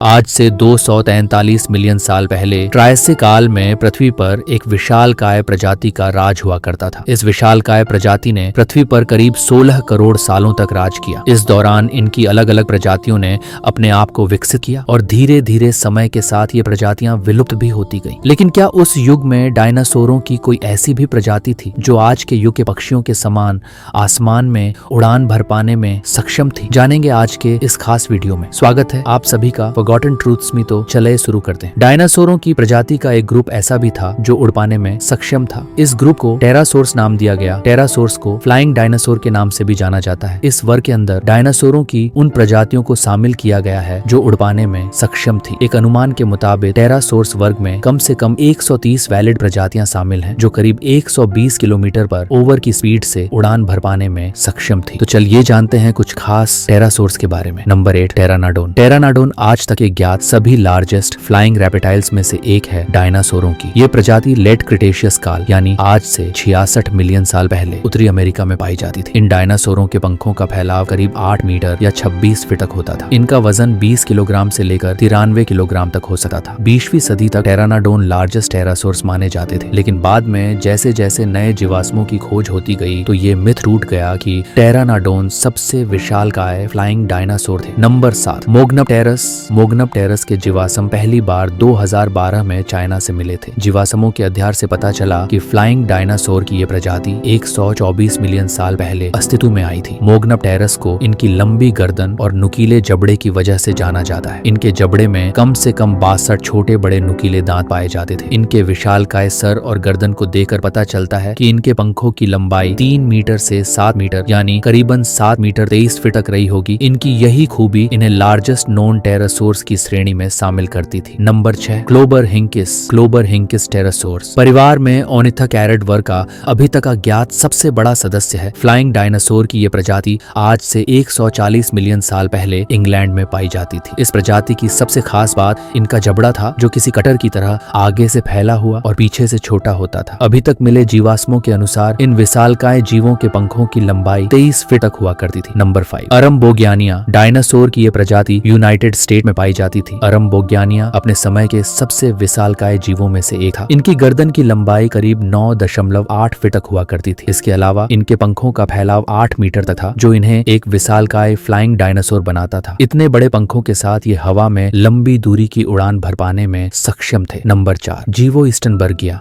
आज से 243 मिलियन साल पहले ट्रायसिक काल में पृथ्वी पर एक विशालकाय प्रजाति का राज हुआ करता था। इस विशालकाय प्रजाति ने पृथ्वी पर करीब 16 करोड़ सालों तक राज किया। इस दौरान इनकी अलग अलग प्रजातियों ने अपने आप को विकसित किया और धीरे धीरे समय के साथ ये प्रजातियां विलुप्त भी होती गईं। लेकिन क्या उस युग में डायनासोरों की कोई ऐसी भी प्रजाति थी जो आज के युग के पक्षियों के समान आसमान में उड़ान भर पाने में सक्षम थी? जानेंगे आज के इस खास वीडियो में। स्वागत है आप सभी का फॉरगॉटन ट्रूथ्स में। तो चले शुरू करते हैं। डायनासोरों की प्रजाति का एक ग्रुप ऐसा भी था जो उड़ पाने में सक्षम था। इस ग्रुप को टेरासोर्स नाम दिया गया। टेरासोर्स को फ्लाइंग डायनासोर के नाम से भी जाना जाता है। इस वर्ग के अंदर डायनासोरों की उन प्रजातियों को शामिल किया गया है जो उड़ पाने में सक्षम थी। एक अनुमान के मुताबिक टेरासोर्स वर्ग में कम से कम 130 वैलिड प्रजातियां शामिल हैं जो करीब 120 किलोमीटर पर ओवर की स्पीड से उड़ान भर पाने में सक्षम थी। तो चलिए जानते हैं कुछ खास टेरासोर्स के बारे में। नंबर 8, टेरानाडोन। टेरानाडोन आज तक एक ज्ञात सभी लार्जेस्ट फ्लाइंग रेप्टाइल्स में से एक है डायनासोरों की। ये प्रजाति लेट क्रिटेशियस काल यानी आज से 66 मिलियन साल पहले उत्तरी अमेरिका में पाई जाती थी। इन डायनासोरों के पंखों का फैलाव करीब 8 मीटर या 26 फीट तक होता था। इनका वजन 20 किलोग्राम से लेकर 93 किलोग्राम तक हो सकता था। 20वीं सदी तक टेरानाडोन लार्जेस्ट टेरासोर्स माने जाते थे, लेकिन बाद में जैसे जैसे नए जीवाश्मों की खोज होती गई तो ये मिथ टूट गया कि टेरानाडोन सबसे विशालकाय फ्लाइंग डायनासोर थे। नंबर 7, मोग्नपटेरस के जीवाश्म पहली बार 2012 में चाइना से मिले थे। जीवाश्मों के अध्ययन से पता चला कि फ्लाइंग डायनासोर की ये प्रजाति 124 मिलियन साल पहले अस्तित्व में आई थी। मोग्नपटेरस को इनकी लंबी गर्दन और नुकीले जबड़े की वजह से जाना जाता है। इनके जबड़े में कम से कम 62 छोटे बड़े नुकीले दांत पाए जाते थे। इनके विशालकाय सर और गर्दन को देखकर पता चलता है कि इनके पंखों की लंबाई 3 मीटर से 7 मीटर यानी करीबन 7 मीटर 23 फीट तक रही होगी। इनकी यही खूबी इन्हें लार्जेस्ट नोन टेरासोर्स की श्रेणी में शामिल करती थी। नंबर 6, क्लोबर हिंकिस टेरासोर्स। परिवार में ओर्निथोकेरिड वर्ग का अभी तक अज्ञात सबसे बड़ा सदस्य है। फ्लाइंग डायनासोर की ये प्रजाति आज से 140 मिलियन साल पहले इंग्लैंड में पाई जाती थी। इस प्रजाति की सबसे खास बात इनका जबड़ा था जो किसी कटर की तरह आगे से फैला हुआ और पीछे से छोटा होता था। अभी तक मिले जीवाश्मों के अनुसार इन विशालकाय जीवों के पंखों की लंबाई 23 फीट तक हुआ करती थी। नंबर 5, अरम्बोगियानिया। डायनासोर की ये प्रजाति यूनाइटेड स्टेट में पाई जाती थी। अरम्बोगियानिया अपने समय के सबसे विशालकाय जीवों में से एक था। इनकी गर्दन की लंबाई करीब 9.8 फीट तक हुआ करती थी। इसके अलावा इनके पंखों का फैलाव 8 मीटर तक था जो इन्हें एक विशालकाय फ्लाइंग डायनासोर बनाता था। इतने बड़े पंखों के साथ ये हवा में लंबी दूरी की उड़ान भर पाने में सक्षम थे। नंबर 4,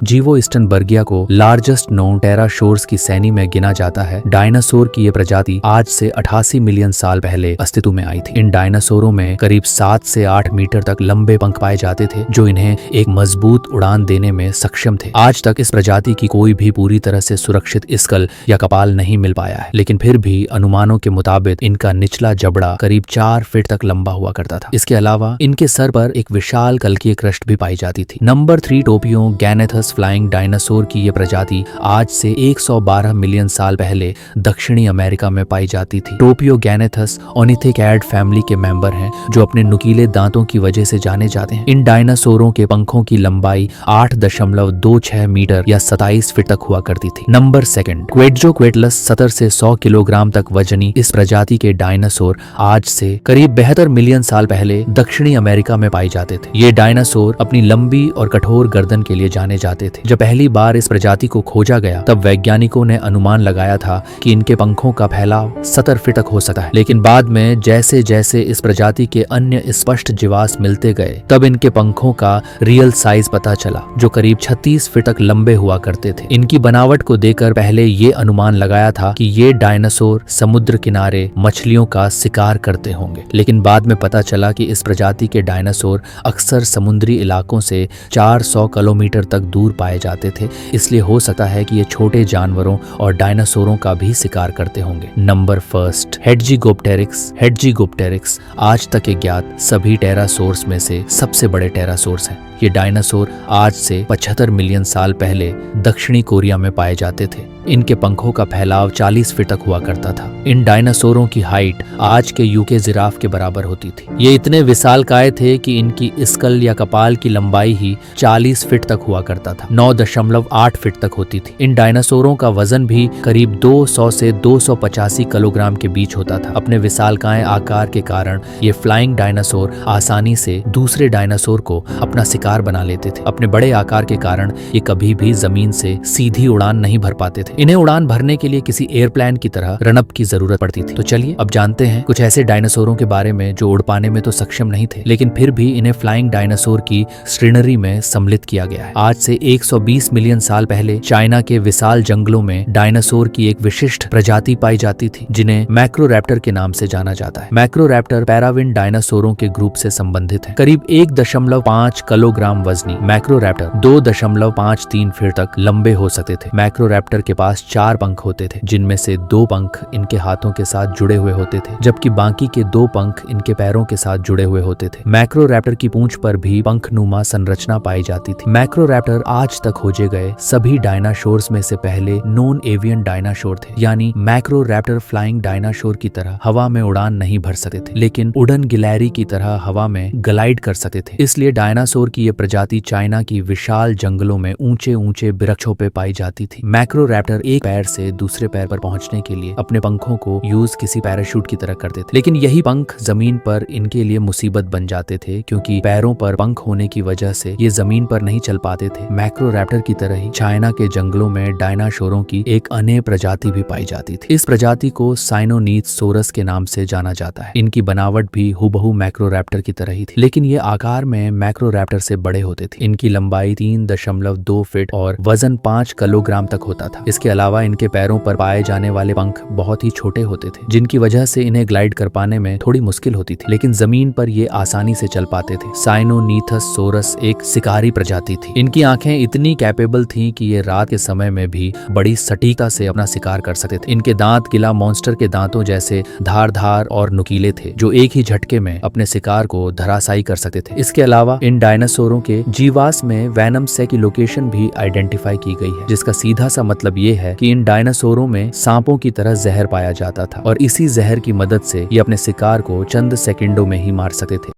जीवोस्टनबर्गिया को लार्जेस्ट नोन टेरासोर्स की श्रेणी में गिना जाता है। डायनासोर की ये प्रजाति आज से 88 मिलियन साल पहले अस्तित्व में आई थी। इन डायनासोरों में करीब 7 से 8 मीटर तक लंबे पंख पाए जाते थे जो इन्हें एक मजबूत उड़ान देने में सक्षम थे। आज तक इस प्रजाति की कोई भी पूरी तरह से सुरक्षित स्कल या कपाल नहीं मिल पाया है, लेकिन फिर भी अनुमानों के मुताबिक इनका निचला जबड़ा करीब 4 फीट तक लंबा हुआ करता था। इसके अलावा इनके सर पर एक विशाल कल्कीय कृष्ण भी पाई जाती थी। नंबर 3, टोपियोगैनेथस फ्लाइंग डायनासोर की ये प्रजाति आज से 112 मिलियन साल पहले दक्षिणी अमेरिका में पाई जाती थी। टोपियोगैनेथस ओर्निथोकेरिड फैमिली के मेंबर हैं जो अपने नुकीले दांतों की वजह से जाने जाते हैं। इन डायनासोरों के पंखों की लंबाई 8.26 मीटर या 27 फीट तक हुआ करती थी। नंबर 2, क्वेट्ज़ोक्वेटलस 70 से 100 किलोग्राम तक वजनी इस प्रजाति के डायनासोर आज से करीब 72 मिलियन साल पहले दक्षिणी अमेरिका में पाए जाते थे। ये डायनासोर अपनी लंबी और कठोर गर्दन के लिए जाने जाते थे। जब पहली बार इस प्रजाति को खोजा गया तब वैज्ञानिकों ने अनुमान लगाया था कि इनके पंखों का फैलाव 70 फीट तक हो सकता है, लेकिन बाद में जैसे जैसे इस प्रजाति के अन्य स्पष्ट जीवाश्म मिलते गए तब इनके पंखों का रियल साइज पता चला जो करीब 36 फीट तक लंबे हुआ करते थे। इनकी बनावट को देखकर पहले ये अनुमान लगाया था कि ये डायनासोर समुद्र किनारे मछलियों का शिकार करते होंगे, लेकिन बाद में पता चला कि इस प्रजाति के डायनासोर अक्सर समुद्री इलाकों से 400 किलोमीटर तक दूर पाए जाते थे, इसलिए हो सकता है कि ये छोटे जानवरों और डायनासोरों का भी शिकार करते होंगे। नंबर 1, हेडजीगोप्टेरिक्स आज तक ज्ञात सभी टेरासोर्स में से सबसे बड़े टेरासोर्स हैं। ये डायनासोर आज से 75 मिलियन साल पहले दक्षिणी कोरिया में पाए जाते थे। इनके पंखों का फैलाव 40 फीट तक हुआ करता था। इन डायनासोरों की हाइट आज के यूके जिराफ के बराबर होती थी। ये इतने विशालकाय थे कि इनकी स्कल या कपाल की लंबाई ही 40 फीट तक हुआ करता था, 9.8 फीट तक होती थी। इन डायनासोरों का वजन भी करीब 200 से 285 किलोग्राम के बीच होता था। अपने विशालकाय आकार के कारण ये फ्लाइंग डायनासोर आसानी से दूसरे डायनासोर को अपना शिकार बना लेते थे। अपने बड़े आकार के कारण ये कभी भी जमीन से सीधी उड़ान नहीं भर पाते थे। इन्हें उड़ान भरने के लिए किसी एयरप्लेन की तरह रनअप की जरूरत पड़ती थी। तो चलिए अब जानते हैं कुछ ऐसे डायनासोरों के बारे में जो उड़ पाने में तो सक्षम नहीं थे, लेकिन फिर भी इन्हें फ्लाइंग डायनासोर की श्रेणी में सम्मिलित किया गया है। आज से 120 मिलियन साल पहले चाइना के विशाल जंगलों में डायनासोर की एक विशिष्ट प्रजाति पाई जाती थी, जिन्हें मैक्रोरैप्टर के नाम से जाना जाता है। मैक्रोरैप्टर पैराविन डायनासोरों के ग्रुप से संबंधित है। करीब 1.5 किलोग्राम वजनी मैक्रोरैप्टर 2.53 फीट तक लंबे हो सकते थे। मैक्रोरैप्टर के पास 4 पंख होते थे, जिनमें से 2 पंख इनके हाथों के साथ जुड़े हुए होते थे, जबकि बाकी के 2 पंख इनके पैरों के साथ जुड़े हुए होते थे। मैक्रोरैप्टर की पूंछ पर भी पंखनुमा संरचना पाई जाती थी। मैक्रोरैप्टर आज तक खोजे गए सभी डायनासोर्स में से पहले नॉन एवियन डायनासोर थे, यानी मैक्रोरैप्टर फ्लाइंग डायनासोर की तरह हवा में उड़ान नहीं भर सकते थे, लेकिन उड़न गिलहरी की तरह हवा में ग्लाइड कर सकते थे। इसलिए डायनासोर की यह प्रजाति चाइना की विशाल जंगलों में ऊंचे ऊंचे वृक्षों पे पाई जाती थी। मैक्रोरैप्टर एक पैर से दूसरे पैर पर पहुंचने के लिए अपने पंखों को यूज किसी पैराशूट की तरह करते थे, लेकिन यही पंख जमीन पर इनके लिए मुसीबत बन जाते थे, क्योंकि पैरों पर पंख होने की वजह से ये जमीन पर नहीं चल पाते थे। मैक्रोरैप्टर की तरह ही चाइना के जंगलों में डायनासोरों की एक अन्य प्रजाति भी पाई जाती थी। इस प्रजाति को साइनोनीथसोरस के नाम से जाना जाता है। इनकी बनावट भी हुबहू मैक्रोरैप्टर की तरह ही थी, लेकिन ये आकार में मैक्रोरैप्टर से बड़े होते थे। इनकी लंबाई 3.2 फीट और वजन 5 किलोग्राम तक होता था। इसके अलावा इनके पैरों पर पाए जाने वाले पंख बहुत ही छोटे होते थे, जिनकी वजह से इन्हें ग्लाइड कर पाने में थोड़ी मुश्किल होती थी, लेकिन जमीन पर ये आसानी से चल पाते थे। साइनोनीथसोरस एक शिकारी प्रजाति थी। इनकी आंखें इतनी कैपेबल थीं कि ये रात के समय में भी बड़ी सटीकता से अपना शिकार कर सकते थे। इनके दांत गिला मॉन्स्टर के दांतों जैसे धारदार और नुकीले थे, जो एक ही झटके में अपने शिकार को धराशायी कर सकते थे। इसके अलावा इन डायनासोरों के जीवाश्म में वेनम से की लोकेशन भी आइडेंटिफाई की गई है, जिसका सीधा सा मतलब ये है कि इन डायनासोरों में सांपों की तरह जहर पाया जाता था और इसी जहर की मदद से ये अपने शिकार को चंद सेकंडों में ही मार सकते थे।